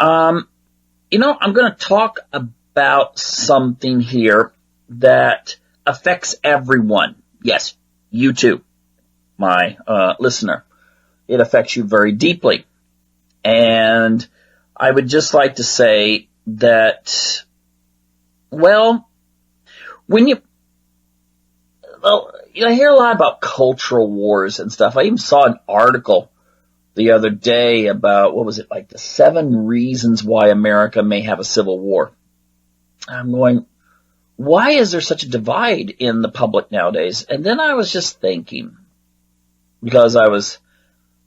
I'm going to talk about something here that affects everyone. Yes, you too, my listener. It affects you very deeply. And I would just like to say that, well, I hear a lot about cultural wars and stuff. I even saw an article the other day about, the 7 reasons why America may have a civil war. I'm going, why is there such a divide in the public nowadays? And then I was just thinking, because I was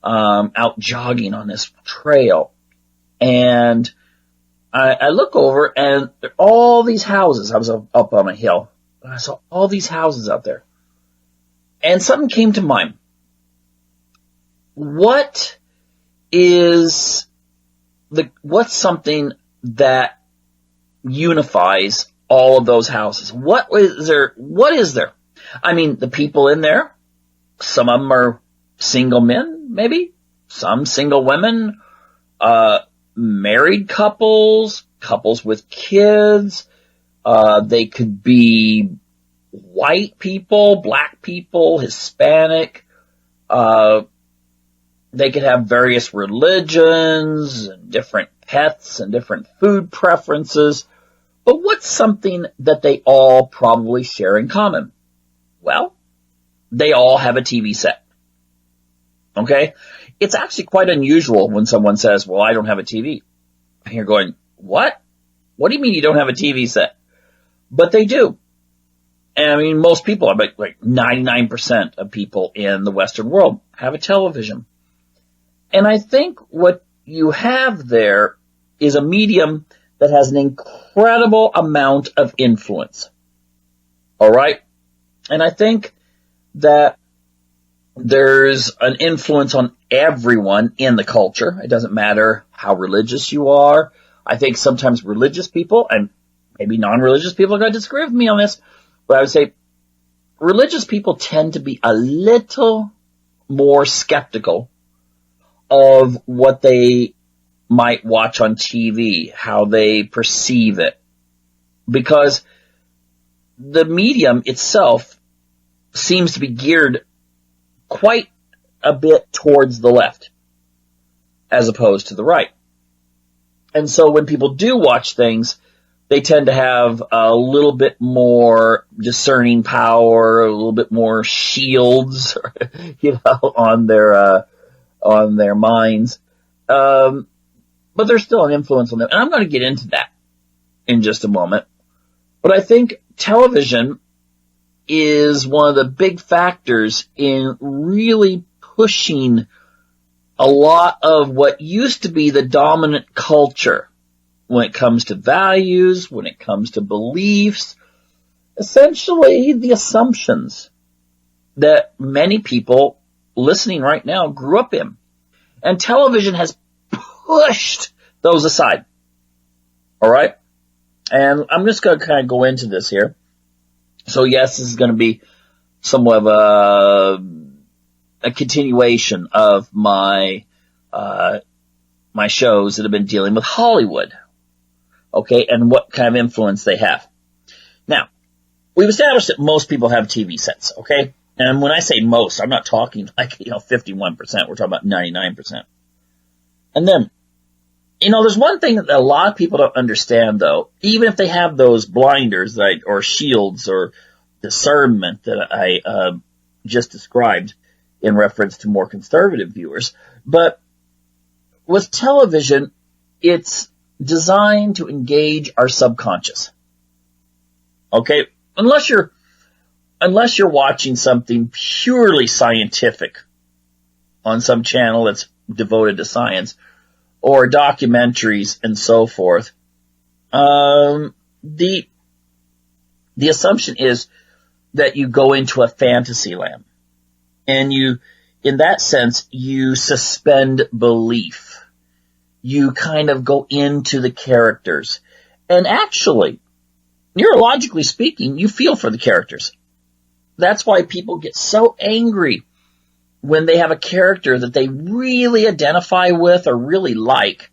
out jogging on this trail, and I look over, and there are all these houses. I was up on a hill, and I saw all these houses out there. And something came to mind. What's something that unifies all of those houses? What is there? I mean, the people in there, some of them are single men, maybe. Some single women, married couples with kids. They could be white people, black people, Hispanic. They could have various religions and different pets and different food preferences. But what's something that they all probably share in common? Well, they all have a TV set. Okay? It's actually quite unusual when someone says, well, I don't have a TV. And you're going, what? What do you mean you don't have a TV set? But they do. And I mean, most people, like 99% of people in the Western world have a television. And I think what you have there is a medium that has an incredible amount of influence. All right? And I think that there's an influence on everyone in the culture. It doesn't matter how religious you are. I think sometimes religious people, and maybe non-religious people are going to disagree with me on this, but I would say religious people tend to be a little more skeptical of what they might watch on TV, how they perceive it. Because the medium itself seems to be geared quite a bit towards the left, as opposed to the right. And so when people do watch things, they tend to have a little bit more discerning power, a little bit more shields, on their minds. But there's still an influence on them. And I'm going to get into that in just a moment. But I think television is one of the big factors in really pushing a lot of what used to be the dominant culture when it comes to values, when it comes to beliefs, essentially the assumptions that many people listening right now grew up in. And television has pushed those aside. All right? And I'm just going to kind of go into this here. So yes, this is going to be somewhat of a continuation of my shows that have been dealing with Hollywood. Okay, and what kind of influence they have. Now, we've established that most people have TV sets, okay? And when I say most, I'm not talking like, 51%. We're talking about 99%. And then, there's one thing that a lot of people don't understand, though, even if they have those blinders or shields or discernment that I just described in reference to more conservative viewers. But with television, it's designed to engage our subconscious. Okay? Unless you're watching something purely scientific on some channel that's devoted to science, or documentaries and so forth, the assumption is that you go into a fantasy land. And in that sense, you suspend belief. You kind of go into the characters. And actually, neurologically speaking, you feel for the characters. That's why people get so angry when they have a character that they really identify with or really like,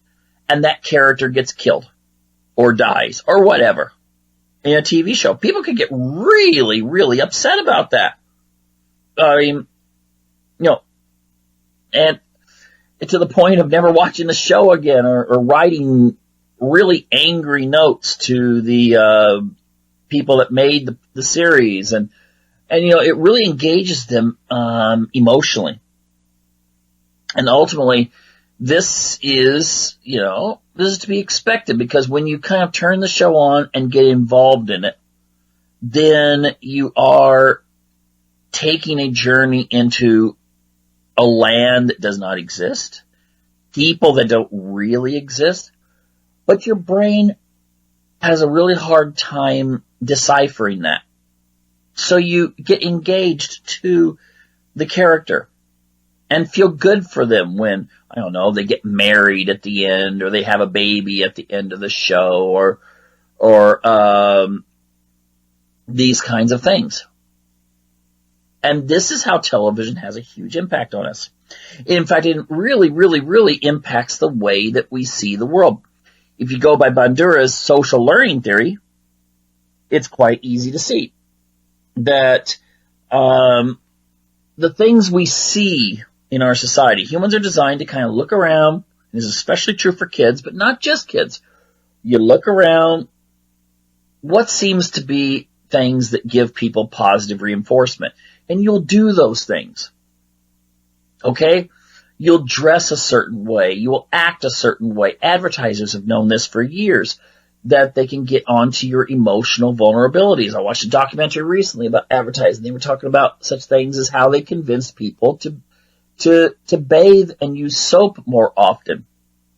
and that character gets killed or dies or whatever in a TV show. People could get really, really upset about that. I mean, and to the point of never watching the show again or writing really angry notes to the people that made the series. And it really engages them emotionally. And ultimately, this is to be expected, because when you kind of turn the show on and get involved in it, then you are taking a journey into a land that does not exist, people that don't really exist, but your brain has a really hard time deciphering that. So you get engaged to the character and feel good for them when, I don't know, they get married at the end, or they have a baby at the end of the show, or these kinds of things. And this is how television has a huge impact on us. In fact, it really, really, really impacts the way that we see the world. If you go by Bandura's social learning theory, it's quite easy to see that the things we see in our society, humans are designed to kind of look around, and this is especially true for kids, but not just kids. You look around, what seems to be things that give people positive reinforcement, and you'll do those things. Okay? You'll dress a certain way. You will act a certain way. Advertisers have known this for years, that they can get onto your emotional vulnerabilities. I watched a documentary recently about advertising. They were talking about such things as how they convince people to bathe and use soap more often.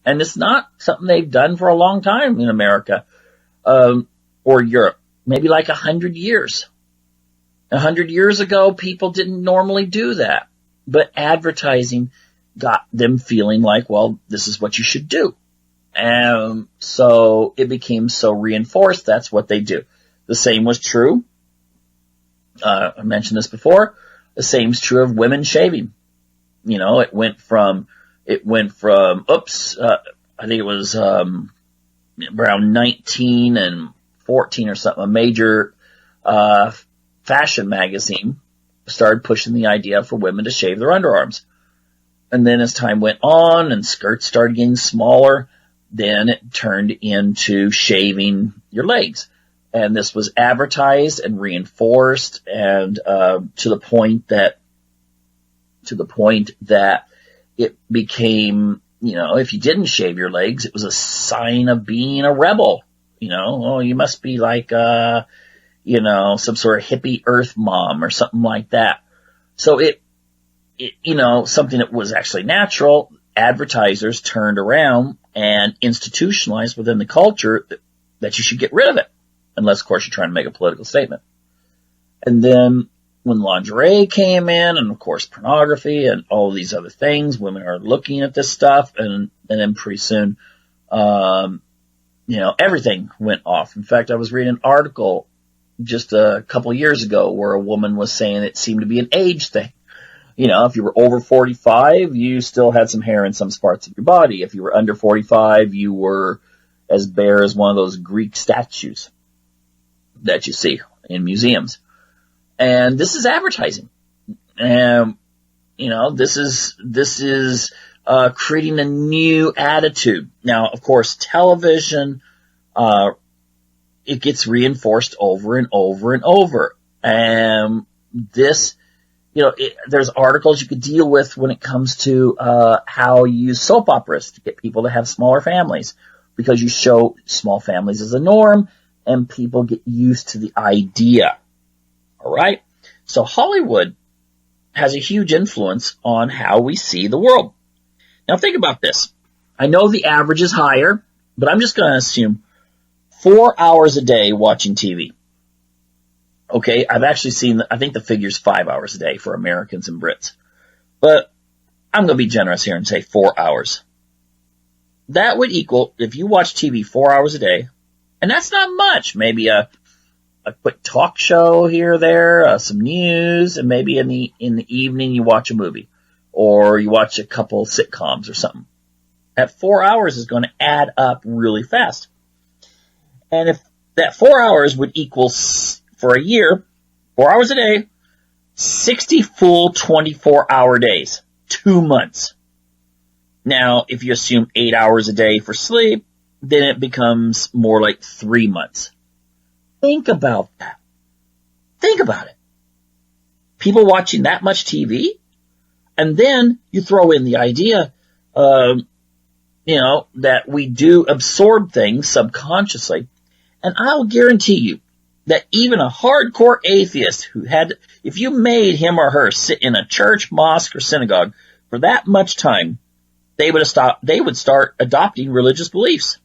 And it's not something they've done for a long time in America, or Europe. Maybe like 100 years. 100 years ago, people didn't normally do that. But advertising got them feeling like, well, this is what you should do. And so it became so reinforced, that's what they do. The same was true, I mentioned this before, the same is true of women shaving. It went from, I think it was around 19 and 14 or something, a major fashion magazine started pushing the idea for women to shave their underarms. And then as time went on and skirts started getting smaller, then it turned into shaving your legs. And this was advertised and reinforced, and to the point that it became, if you didn't shave your legs, it was a sign of being a rebel. Oh, you must be like, some sort of hippie earth mom or something like that. So it something that was actually natural, advertisers turned around and institutionalized within the culture that you should get rid of it. Unless, of course, you're trying to make a political statement. And then when lingerie came in, and of course pornography and all of these other things, women are looking at this stuff, and then pretty soon, everything went off. In fact, I was reading an article just a couple of years ago where a woman was saying it seemed to be an age thing. If you were over 45, you still had some hair in some parts of your body. If you were under 45, you were as bare as one of those Greek statues that you see in museums. And this is advertising. And, this is creating a new attitude. Now, of course, television, it gets reinforced over and over and over. And this, there's articles you could deal with when it comes to how you use soap operas to get people to have smaller families, because you show small families as a norm and people get used to the idea. All right? So Hollywood has a huge influence on how we see the world. Now think about this. I know the average is higher, but I'm just going to assume 4 hours a day watching TV. Okay, I've actually seen, I think the figure's 5 hours a day for Americans and Brits. But I'm going to be generous here and say 4 hours. That would equal, if you watch TV 4 hours a day, and that's not much, maybe a quick talk show here or there, some news, and maybe in the evening you watch a movie, or you watch a couple sitcoms or something. That 4 hours is going to add up really fast. And if that 4 hours would equal, for a year, 4 hours a day, 60 full 24-hour days, 2 months. Now, if you assume 8 hours a day for sleep, then it becomes more like 3 months. Think about that. Think about it. People watching that much TV, and then you throw in the idea, that we do absorb things subconsciously. And I'll guarantee you that even a hardcore atheist if you made him or her sit in a church, mosque, or synagogue for that much time, they would start adopting religious beliefs.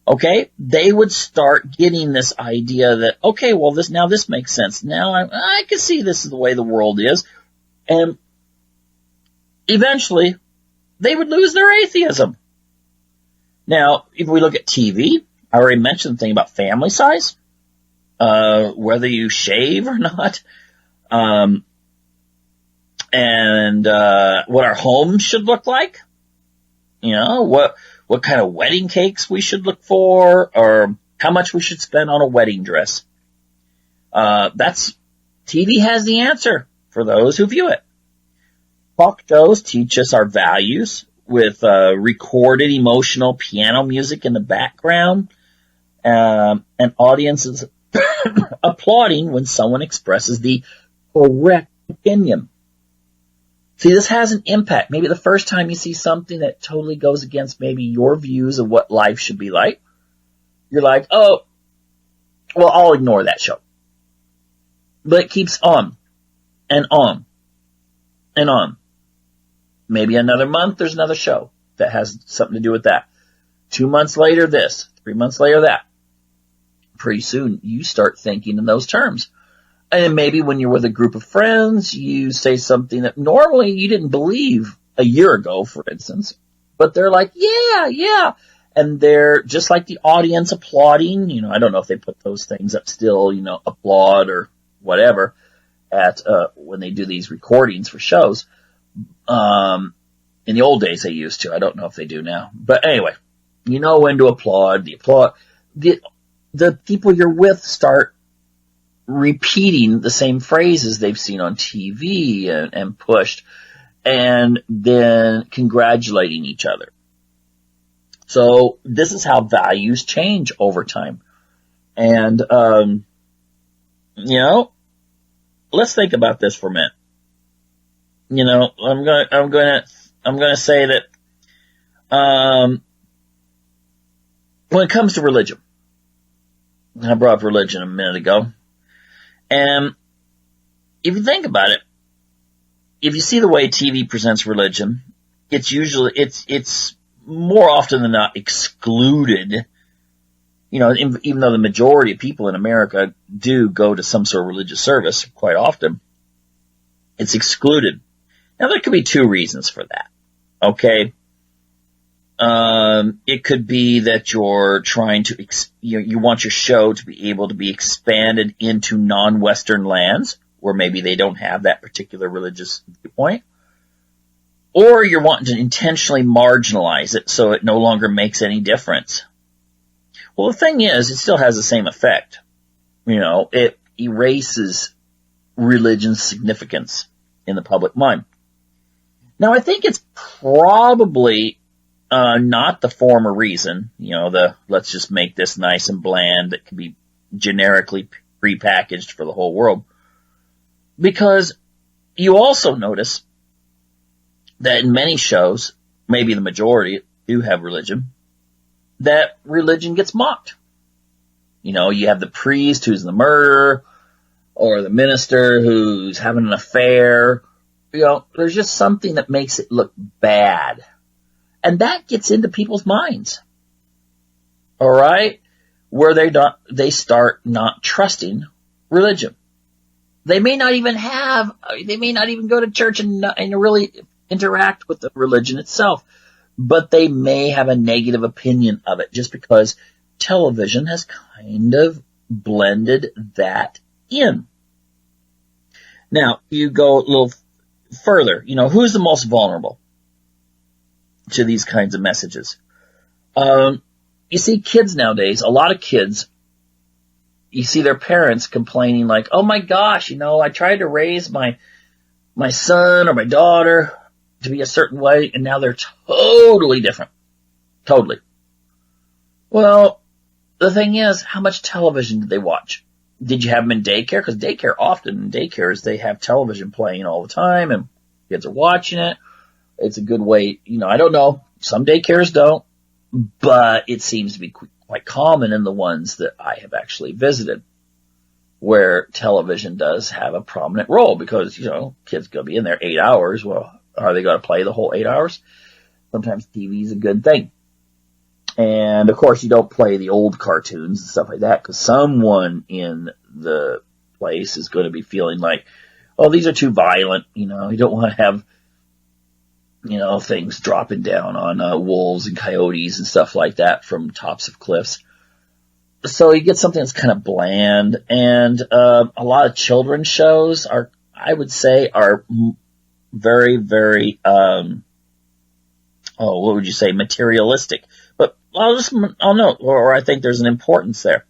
Okay? They would start getting this idea that, okay, well, this makes sense. Now I can see this is the way the world is. And eventually, they would lose their atheism. Now, if we look at TV, I already mentioned the thing about family size, whether you shave or not, and what our home should look like, what kind of wedding cakes we should look for, or how much we should spend on a wedding dress. TV has the answer for those who view it. Talk shows teach us our values with recorded emotional piano music in the background, and audiences applauding when someone expresses the correct opinion. See, this has an impact. Maybe the first time you see something that totally goes against maybe your views of what life should be like, you're like, oh, well, I'll ignore that show. But it keeps on and on and on. Maybe another month, there's another show that has something to do with that. 2 months later, this. 3 months later, that. Pretty soon, you start thinking in those terms. And maybe when you're with a group of friends, you say something that normally you didn't believe a year ago, for instance. But they're like, yeah. And they're just like the audience applauding. I don't know if they put those things up still, applaud or whatever at when they do these recordings for shows. In the old days they used to. I don't know if they do now. But anyway, you know when to applaud. The people you're with start repeating the same phrases they've seen on TV and pushed, and then congratulating each other. So this is how values change over time. And, let's think about this for a minute. I'm going to say that, when it comes to religion, I brought up religion a minute ago, and if you think about it, if you see the way TV presents religion, it's more often than not excluded. Even though the majority of people in America do go to some sort of religious service quite often, it's excluded. Now, there could be two reasons for that, okay? It could be that you're trying to, you want your show to be able to be expanded into non-Western lands, where maybe they don't have that particular religious viewpoint. Or you're wanting to intentionally marginalize it so it no longer makes any difference. Well, the thing is, it still has the same effect. It erases religion's significance in the public mind. Now, I think it's probably not the former reason, let's just make this nice and bland that can be generically prepackaged for the whole world. Because you also notice that in many shows, maybe the majority do have religion, that religion gets mocked. You have the priest who's the murderer, or the minister who's having an affair. There's just something that makes it look bad. And that gets into people's minds. All right? Where they start not trusting religion. They may not even go to church and really interact with the religion itself, but they may have a negative opinion of it just because television has kind of blended that in. Now, you go a little further. Who's the most vulnerable? to these kinds of messages. You see kids nowadays, a lot of kids, you see their parents complaining like, oh my gosh, I tried to raise my son or my daughter to be a certain way, and now they're totally different. Totally. Well, the thing is, how much television did they watch? Did you have them in daycare? Because often in daycares, they have television playing all the time, and kids are watching it. It's a good way, I don't know. Some daycares don't, but it seems to be quite common in the ones that I have actually visited, where television does have a prominent role because, kids going to be in there 8 hours. Well, are they going to play the whole 8 hours? Sometimes TV is a good thing. And, of course, you don't play the old cartoons and stuff like that because someone in the place is going to be feeling like, oh, these are too violent. You don't want to have, things dropping down on wolves and coyotes and stuff like that from tops of cliffs. So you get something that's kind of bland. And a lot of children's shows are very, very, what would you say, materialistic. But I'll note, or I think there's an importance there.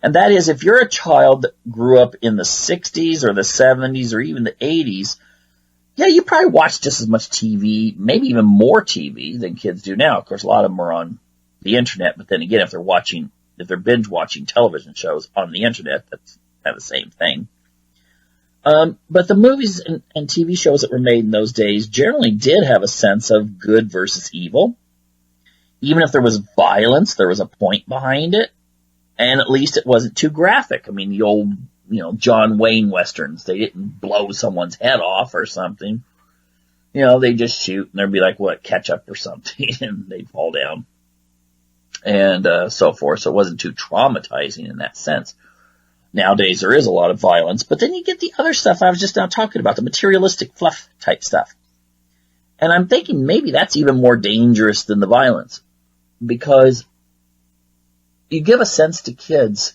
And that is, if you're a child that grew up in the 60s or the 70s or even the 80s, yeah, you probably watch just as much TV, maybe even more TV than kids do now. Of course, a lot of them are on the internet, but then again, if they're binge watching television shows on the internet, that's kind of the same thing. But the movies and TV shows that were made in those days generally did have a sense of good versus evil. Even if there was violence, there was a point behind it. And at least it wasn't too graphic. I mean, the old, John Wayne westerns, they didn't blow someone's head off or something. They just shoot and there'd be like, ketchup or something, and they'd fall down. And so forth. So it wasn't too traumatizing in that sense. Nowadays there is a lot of violence, but then you get the other stuff I was just now talking about, the materialistic fluff type stuff. And I'm thinking maybe that's even more dangerous than the violence. Because you give a sense to kids,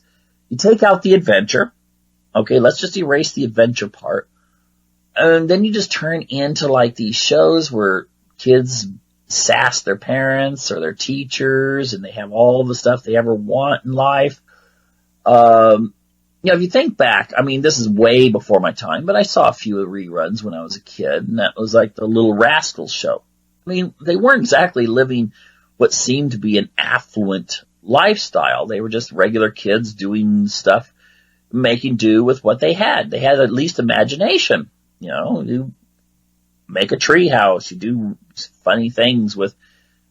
you take out the adventure, okay, let's just erase the adventure part, and then you just turn into like these shows where kids sass their parents or their teachers, and they have all the stuff they ever want in life. If you think back, I mean, this is way before my time, but I saw a few reruns when I was a kid, and that was like the Little Rascals show. I mean, they weren't exactly living what seemed to be an affluent lifestyle. They were just regular kids doing stuff, making do with what they had. They had at least imagination. You make a tree house, you do funny things with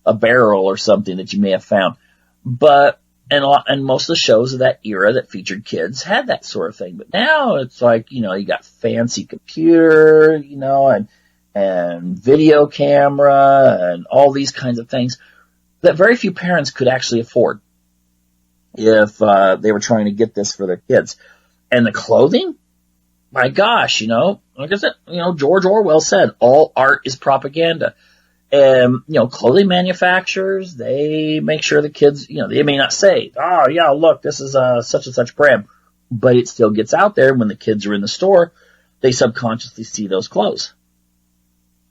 a barrel or something that you may have found. But, and most of the shows of that era that featured kids had that sort of thing. But now it's like, you got fancy computer, and video camera and all these kinds of things that very few parents could actually afford if they were trying to get this for their kids. And the clothing, my gosh, like I said, George Orwell said, all art is propaganda. And, clothing manufacturers, they make sure the kids, they may not say, oh yeah, look, this is such and such brand, but it still gets out there. When the kids are in the store, they subconsciously see those clothes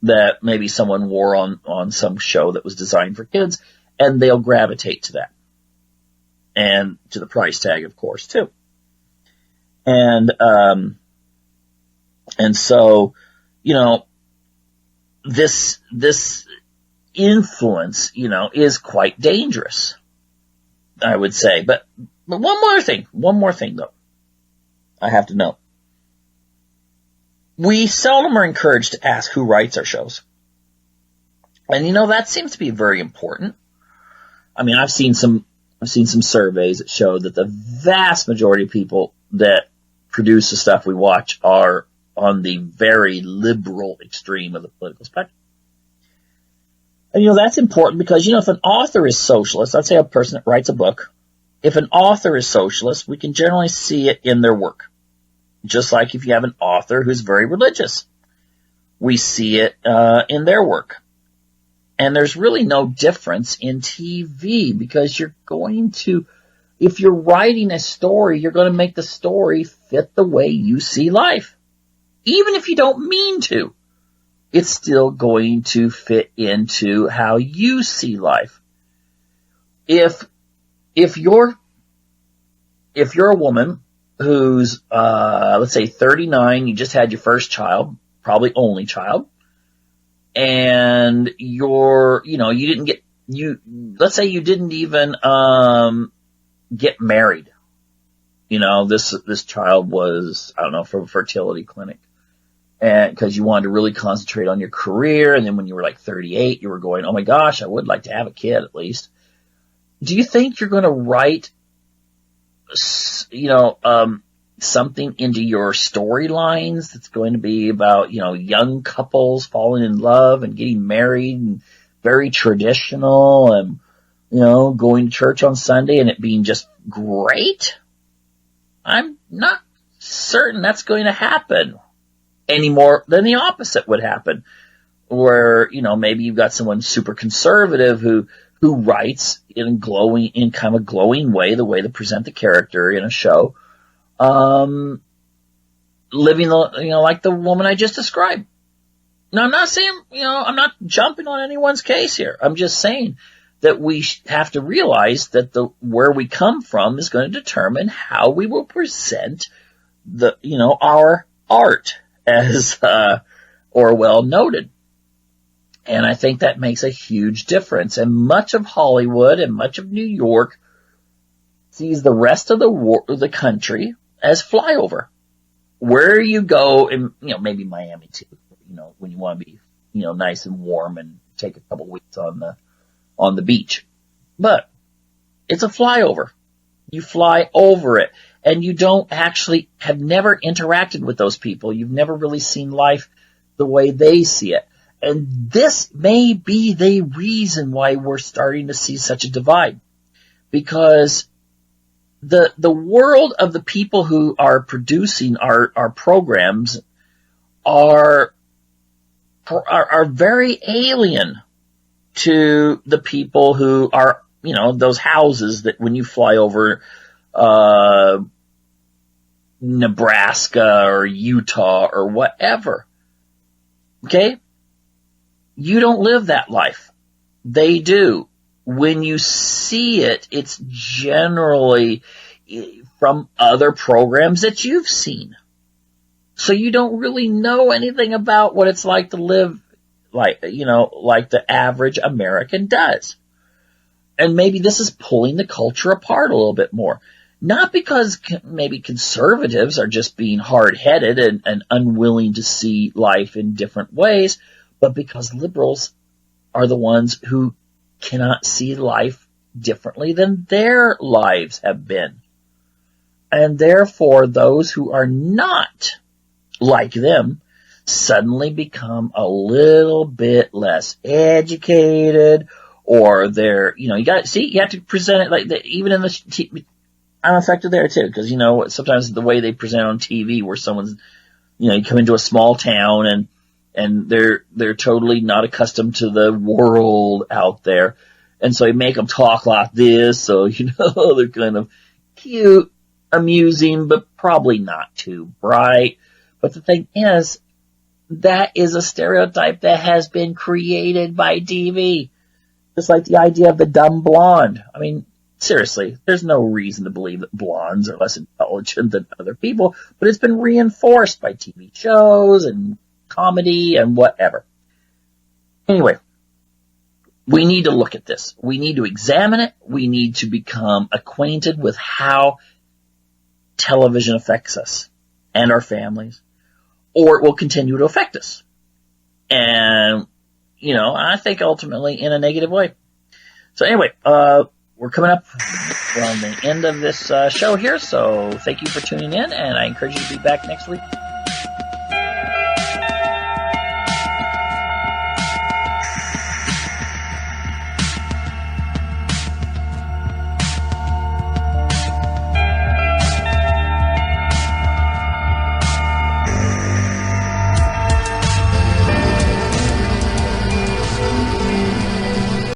that maybe someone wore on some show that was designed for kids, and they'll gravitate to that. And to the price tag, of course, too. And so, this influence, is quite dangerous, I would say. But one more thing though, I have to note. We seldom are encouraged to ask who writes our shows. And that seems to be very important. I mean, I've seen some surveys that show that the vast majority of people that produce the stuff we watch are on the very liberal extreme of the political spectrum. And that's important because, if an author is socialist, let's say a person that writes a book, if an author is socialist, we can generally see it in their work. Just like if you have an author who's very religious, we see it in their work. And there's really no difference in TV because if you're writing a story, you're going to make the story fit the way you see life. Even if you don't mean to. it's still going to fit into how you see life. If you're a woman who's, let's say 39, you just had your first child, probably only child, and let's say you didn't even, get married. This child was, I don't know, from a fertility clinic. And because you wanted to really concentrate on your career. And then when you were like 38, you were going, oh my gosh, I would like to have a kid at least. Do you think you're going to write, something into your storylines that's going to be about, young couples falling in love and getting married and very traditional and, going to church on Sunday and it being just great? I'm not certain that's going to happen any more than the opposite would happen, where, maybe you've got someone super conservative who writes in kind of a glowing way, the way they present the character in a show, living, like the woman I just described. Now, I'm not saying, I'm not jumping on anyone's case here. I'm just saying that we have to realize that where we come from is going to determine how we will present our art, as Orwell noted. And I think that makes a huge difference. And much of Hollywood and much of New York sees the rest of the country as flyover. Where you go, and maybe Miami too, when you want to be, nice and warm and take a couple weeks on the beach. But it's a flyover. You fly over it. And you don't actually have never interacted with those people. You've never really seen life the way they see it. And this may be the reason why we're starting to see such a divide. Because the world of the people who are producing our programs are very alien to the people who are, those houses that when you fly over Nebraska or Utah or whatever. Okay? You don't live that life. They do. When you see it, it's generally from other programs that you've seen. So you don't really know anything about what it's like to live like the average American does. And maybe this is pulling the culture apart a little bit more. Not because maybe conservatives are just being hard-headed and unwilling to see life in different ways, but because liberals are the ones who cannot see life differently than their lives have been. And therefore, those who are not like them suddenly become a little bit less educated, or they're, you have to present it like that, even in the I'm affected there too, because sometimes the way they present on TV, where someone's, you come into a small town and they're totally not accustomed to the world out there, and so you make them talk like this, so they're kind of cute, amusing, but probably not too bright. But the thing is, that is a stereotype that has been created by TV. Just like the idea of the dumb blonde. I mean, seriously, there's no reason to believe that blondes are less intelligent than other people, but it's been reinforced by TV shows and comedy and whatever. Anyway, we need to look at this. We need to examine it. We need to become acquainted with how television affects us and our families, or it will continue to affect us. And, I think ultimately in a negative way. So anyway, we're coming up on the end of this show here, so thank you for tuning in, and I encourage you to be back next week